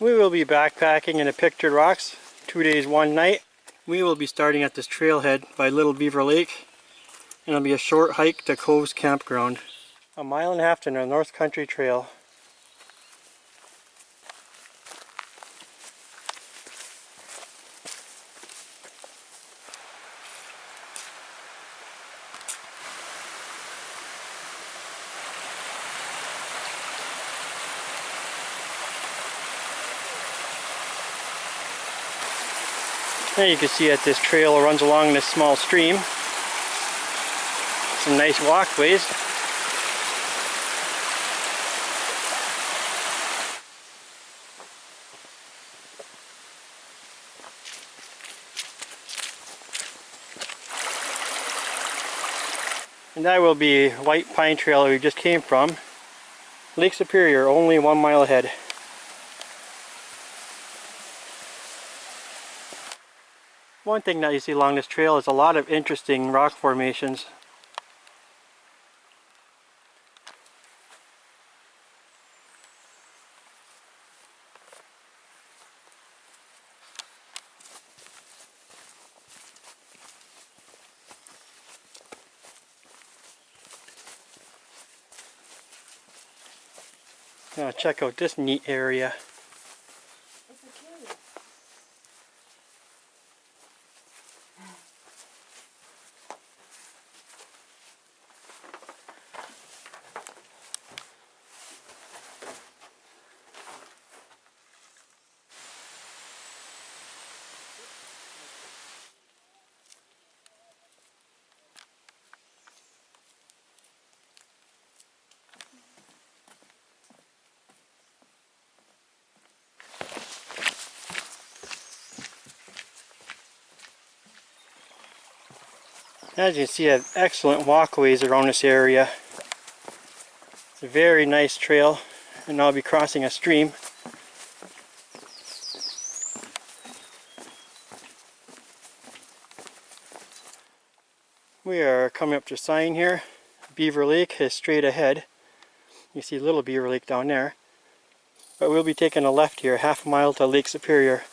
We will be backpacking in the Pictured Rocks, 2 days, 1 night. We will be starting at this trailhead by Little Beaver Lake, and it'll be a short hike to Coves Campground. 1.5 miles to the North Country Trail. And you can see that this trail runs along this small stream. Some nice walkways. And that will be White Pine Trail we just came from. Lake Superior, only 1 mile ahead. One thing that you see along this trail is a lot of interesting rock formations. Now check out this neat area. As you can see, I have excellent walkways around this area. It's a very nice trail, and I'll be crossing a stream. We are coming up to a sign here. Beaver Lake is straight ahead. You see Little Beaver Lake down there. But we'll be taking a left here, 1/2 mile to Lake Superior.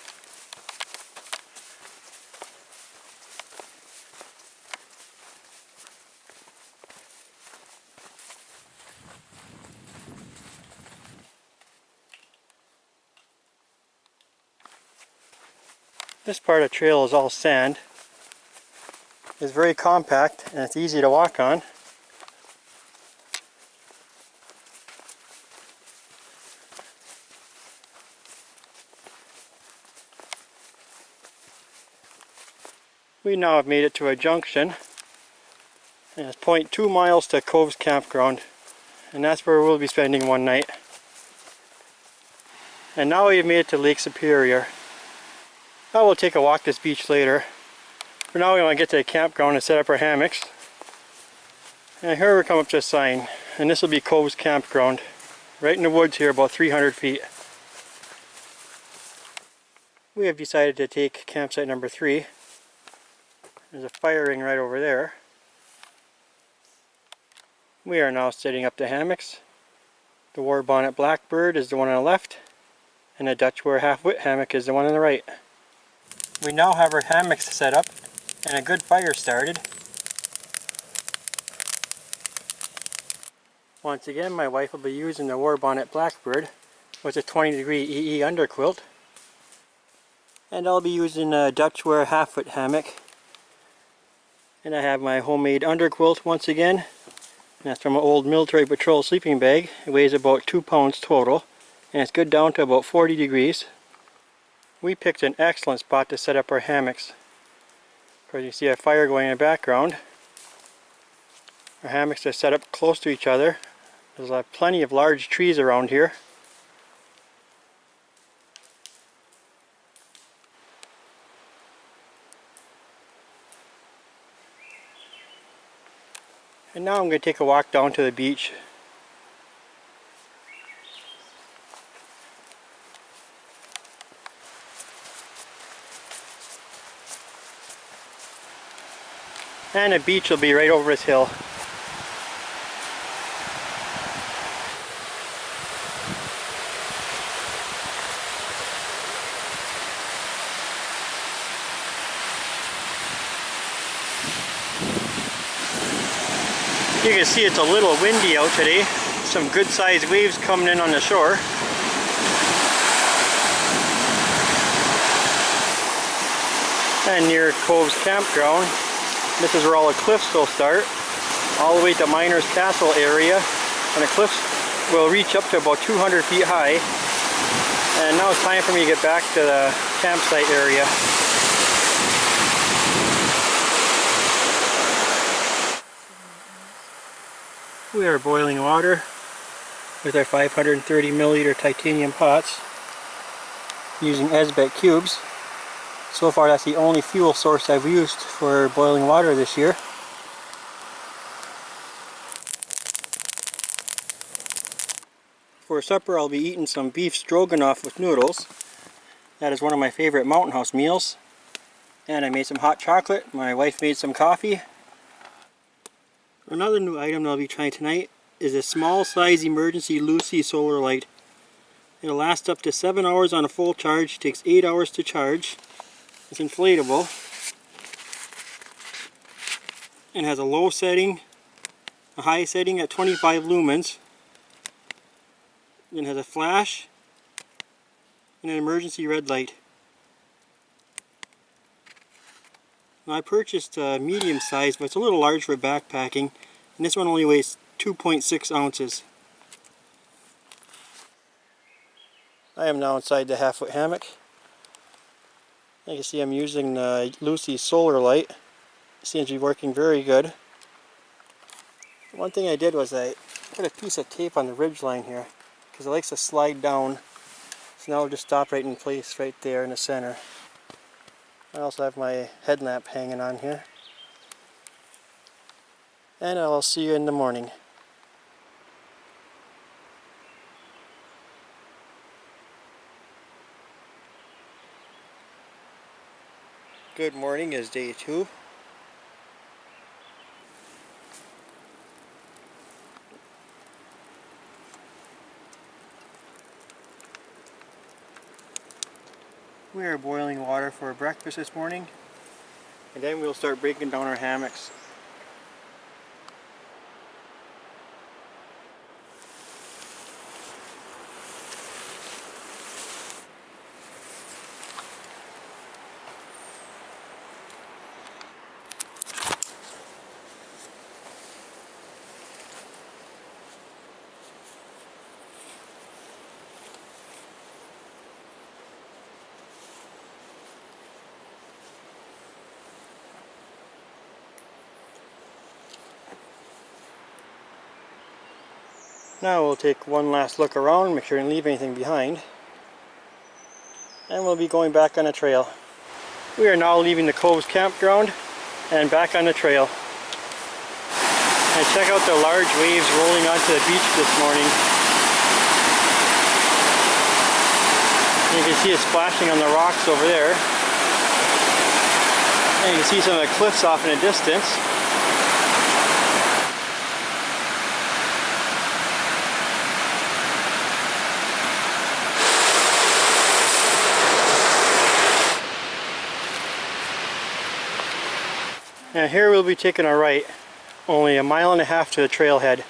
This part of the trail is all sand. It's very compact and it's easy to walk on. We now have made it to a junction, and it's 0.2 miles to Coves Campground, and that's where we'll be spending 1 night. And now we've made it to Lake Superior. I will take a walk this beach later. For now we want to get to the campground and set up our hammocks. And here we come up to a sign, and this will be Coves Campground. Right in the woods here, about 300 feet. We have decided to take campsite number 3. There's a fire ring right over there. We are now setting up the hammocks. The War Bonnet Blackbird is the one on the left, and the Dutch Wear Half-Wit hammock is the one on the right. We now have our hammocks set up and a good fire started. Once again, my wife will be using the War Bonnet Blackbird with a 20-degree EE underquilt. And I'll be using a Dutch Wear Half-Wit hammock. And I have my homemade underquilt once again. And that's from an old military patrol sleeping bag. It weighs about 2 pounds total, and it's good down to about 40 degrees. We picked an excellent spot to set up our hammocks. Because you see a fire going in the background. Our hammocks are set up close to each other. There's plenty of large trees around here. And now I'm going to take a walk down to the beach. And the beach will be right over this hill. You can see it's a little windy out today. Some good sized waves coming in on the shore. And near Coves Campground, this is where all the cliffs will start, all the way to Miners Castle area, and the cliffs will reach up to about 200 feet high. And now it's time for me to get back to the campsite area. We are boiling water with our 530 milliliter titanium pots using Esbeck cubes. So far that's the only fuel source I've used for boiling water this year. For supper I'll be eating some beef stroganoff with noodles. That is one of my favorite Mountain House meals. And I made some hot chocolate. My wife made some coffee. Another new item that I'll be trying tonight is a small size emergency Lucy solar light. It'll last up to 7 hours on a full charge. It takes 8 hours to charge. It's inflatable and has a low setting, a high setting at 25 lumens. Then has a flash and an emergency red light. Now I purchased a medium size, but it's a little large for backpacking, and this one only weighs 2.6 ounces. I am now inside the half-foot hammock. You can see I'm using the Lucy solar light. It seems to be working very good. One thing I did was I put a piece of tape on the ridge line here because it likes to slide down. So now it'll just stop right in place right there in the center. I also have my headlamp hanging on here. And I'll see you in the morning. Good morning is day 2. We are boiling water for breakfast this morning, and then we'll start breaking down our hammocks. Now we'll take one last look around, make sure I didn't leave anything behind. And we'll be going back on the trail. We are now leaving the Coves Campground and back on the trail. And check out the large waves rolling onto the beach this morning. You can see it splashing on the rocks over there. And you can see some of the cliffs off in the distance. And here we'll be taking a right, only 1.5 miles to the trailhead.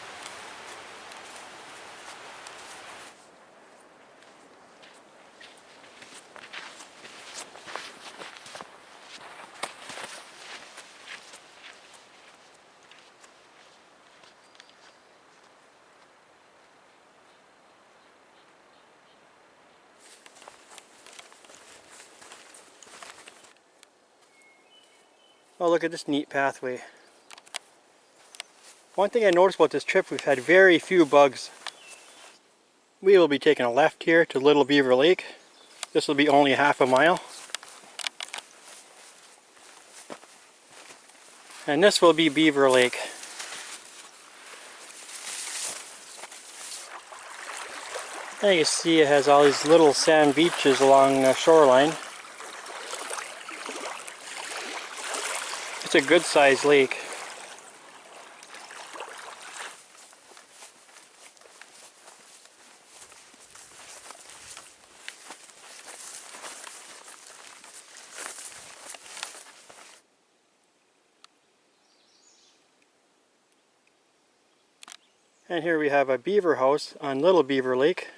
Oh, look at this neat pathway. One thing I noticed about this trip, we've had very few bugs. We will be taking a left here to Little Beaver Lake. This will be only 1/2 mile. And this will be Beaver Lake. And you can see it has all these little sand beaches along the shoreline. It's a good sized lake. And here we have a beaver house on Little Beaver Lake.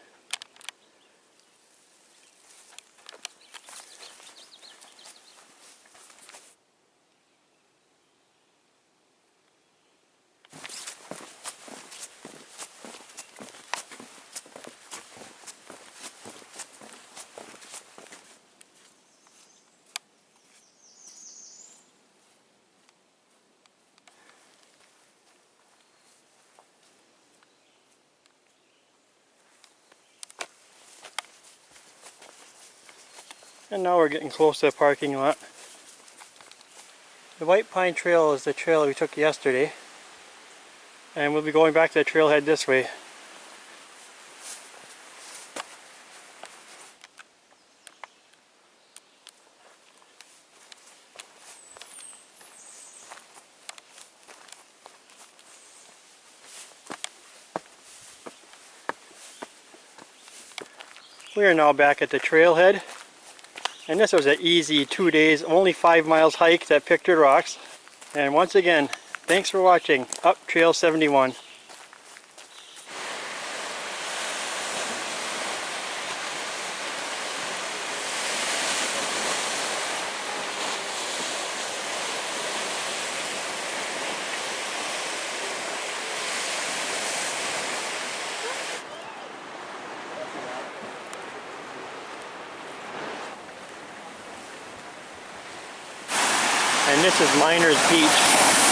And now we're getting close to the parking lot. The White Pine Trail is the trail we took yesterday, and we'll be going back to the trailhead this way. We are now back at the trailhead, and this was an easy 2 days, only 5 miles hike at Pictured Rocks. And once again, thanks for watching Up Trail 71. And this is Miners Beach.